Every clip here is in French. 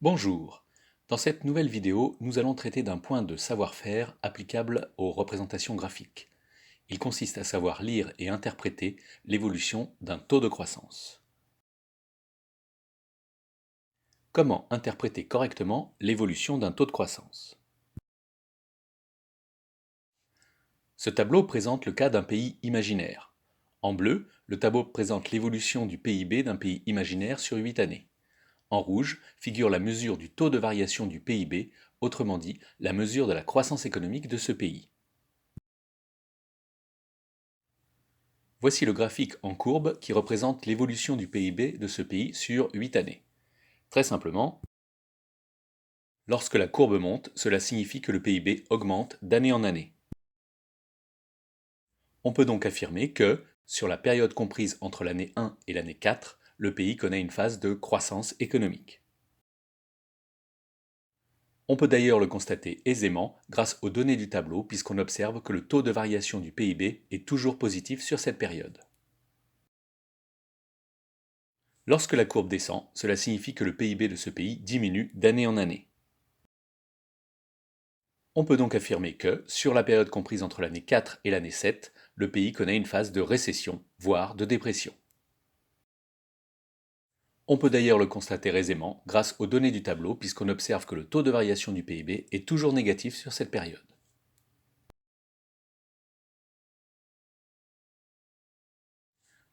Bonjour. Dans cette nouvelle vidéo, nous allons traiter d'un point de savoir-faire applicable aux représentations graphiques. Il consiste à savoir lire et interpréter l'évolution d'un taux de croissance. Comment interpréter correctement l'évolution d'un taux de croissance? Ce tableau présente le cas d'un pays imaginaire. En bleu, le tableau présente l'évolution du PIB d'un pays imaginaire sur 8 années. En rouge figure la mesure du taux de variation du PIB, autrement dit la mesure de la croissance économique de ce pays. Voici le graphique en courbe qui représente l'évolution du PIB de ce pays sur 8 années. Très simplement, lorsque la courbe monte, cela signifie que le PIB augmente d'année en année. On peut donc affirmer que, sur la période comprise entre l'année 1 et l'année 4, le pays connaît une phase de croissance économique. On peut d'ailleurs le constater aisément grâce aux données du tableau puisqu'on observe que le taux de variation du PIB est toujours positif sur cette période. Lorsque la courbe descend, cela signifie que le PIB de ce pays diminue d'année en année. On peut donc affirmer que, sur la période comprise entre l'année 4 et l'année 7, le pays connaît une phase de récession, voire de dépression. On peut d'ailleurs le constater aisément grâce aux données du tableau puisqu'on observe que le taux de variation du PIB est toujours négatif sur cette période.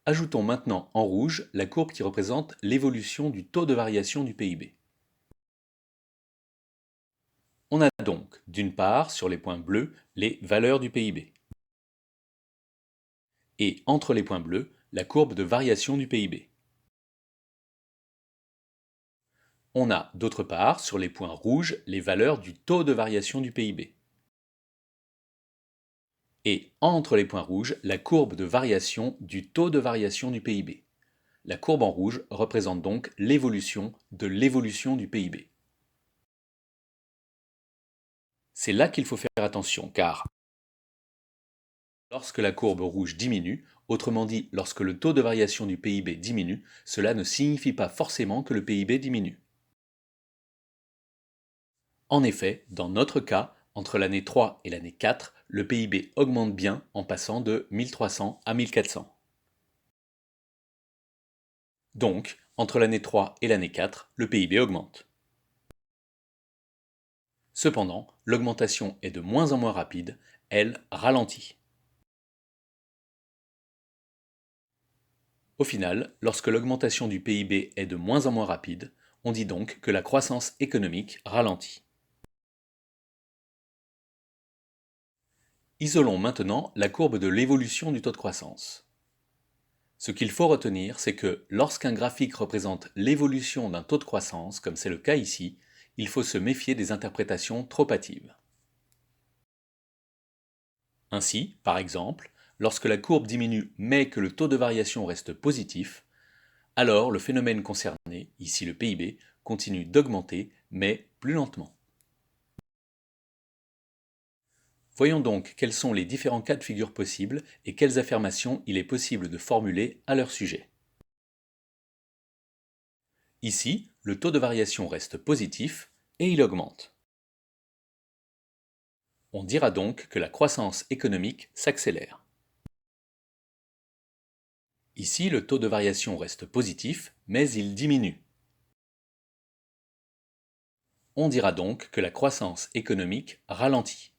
Ajoutons maintenant en rouge la courbe qui représente l'évolution du taux de variation du PIB. On a donc, d'une part, sur les points bleus, les valeurs du PIB. Et entre les points bleus, la courbe de variation du PIB. On a, d'autre part, sur les points rouges, les valeurs du taux de variation du PIB. Et entre les points rouges, la courbe de variation du taux de variation du PIB. La courbe en rouge représente donc l'évolution de l'évolution du PIB. C'est là qu'il faut faire attention, car lorsque la courbe rouge diminue, autrement dit lorsque le taux de variation du PIB diminue, cela ne signifie pas forcément que le PIB diminue. En effet, dans notre cas, entre l'année 3 et l'année 4, le PIB augmente bien en passant de 1300 à 1400. Donc, entre l'année 3 et l'année 4, le PIB augmente. Cependant, l'augmentation est de moins en moins rapide, elle ralentit. Au final, lorsque l'augmentation du PIB est de moins en moins rapide, on dit donc que la croissance économique ralentit. Isolons maintenant la courbe de l'évolution du taux de croissance. Ce qu'il faut retenir, c'est que lorsqu'un graphique représente l'évolution d'un taux de croissance, comme c'est le cas ici, il faut se méfier des interprétations trop hâtives. Ainsi, par exemple, lorsque la courbe diminue mais que le taux de variation reste positif, alors le phénomène concerné, ici le PIB, continue d'augmenter mais plus lentement. Voyons donc quels sont les différents cas de figure possibles et quelles affirmations il est possible de formuler à leur sujet. Ici, le taux de variation reste positif et il augmente. On dira donc que la croissance économique s'accélère. Ici, le taux de variation reste positif, mais il diminue. On dira donc que la croissance économique ralentit.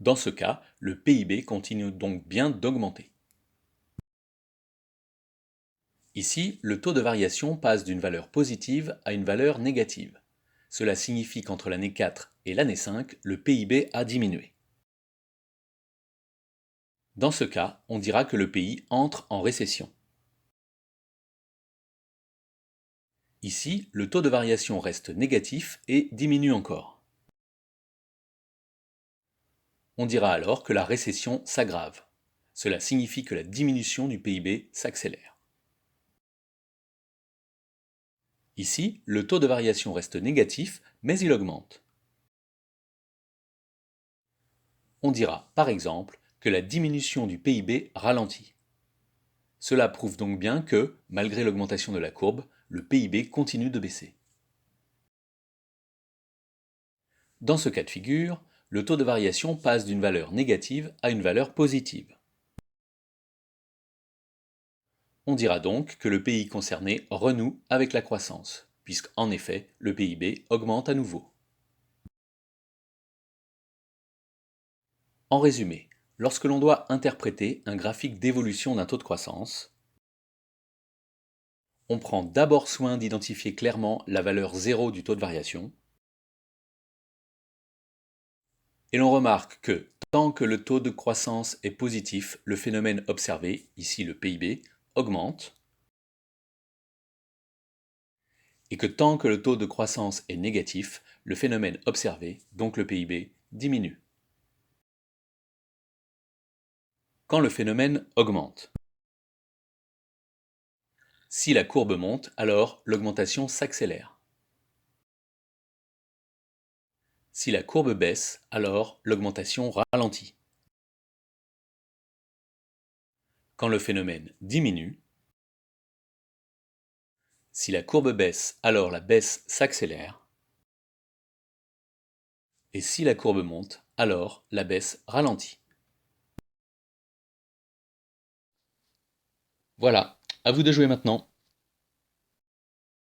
Dans ce cas, le PIB continue donc bien d'augmenter. Ici, le taux de variation passe d'une valeur positive à une valeur négative. Cela signifie qu'entre l'année 4 et l'année 5, le PIB a diminué. Dans ce cas, on dira que le pays entre en récession. Ici, le taux de variation reste négatif et diminue encore. On dira alors que la récession s'aggrave. Cela signifie que la diminution du PIB s'accélère. Ici, le taux de variation reste négatif, mais il augmente. On dira, par exemple, que la diminution du PIB ralentit. Cela prouve donc bien que, malgré l'augmentation de la courbe, le PIB continue de baisser. Dans ce cas de figure, le taux de variation passe d'une valeur négative à une valeur positive. On dira donc que le pays concerné renoue avec la croissance, puisqu'en effet, le PIB augmente à nouveau. En résumé, lorsque l'on doit interpréter un graphique d'évolution d'un taux de croissance, on prend d'abord soin d'identifier clairement la valeur 0 du taux de variation, et l'on remarque que tant que le taux de croissance est positif, le phénomène observé, ici le PIB, augmente, et que tant que le taux de croissance est négatif, le phénomène observé, donc le PIB, diminue. Quand le phénomène augmente. Si la courbe monte, alors l'augmentation s'accélère. Si la courbe baisse, alors l'augmentation ralentit. Quand le phénomène diminue, si la courbe baisse, alors la baisse s'accélère. Et si la courbe monte, alors la baisse ralentit. Voilà, à vous de jouer maintenant.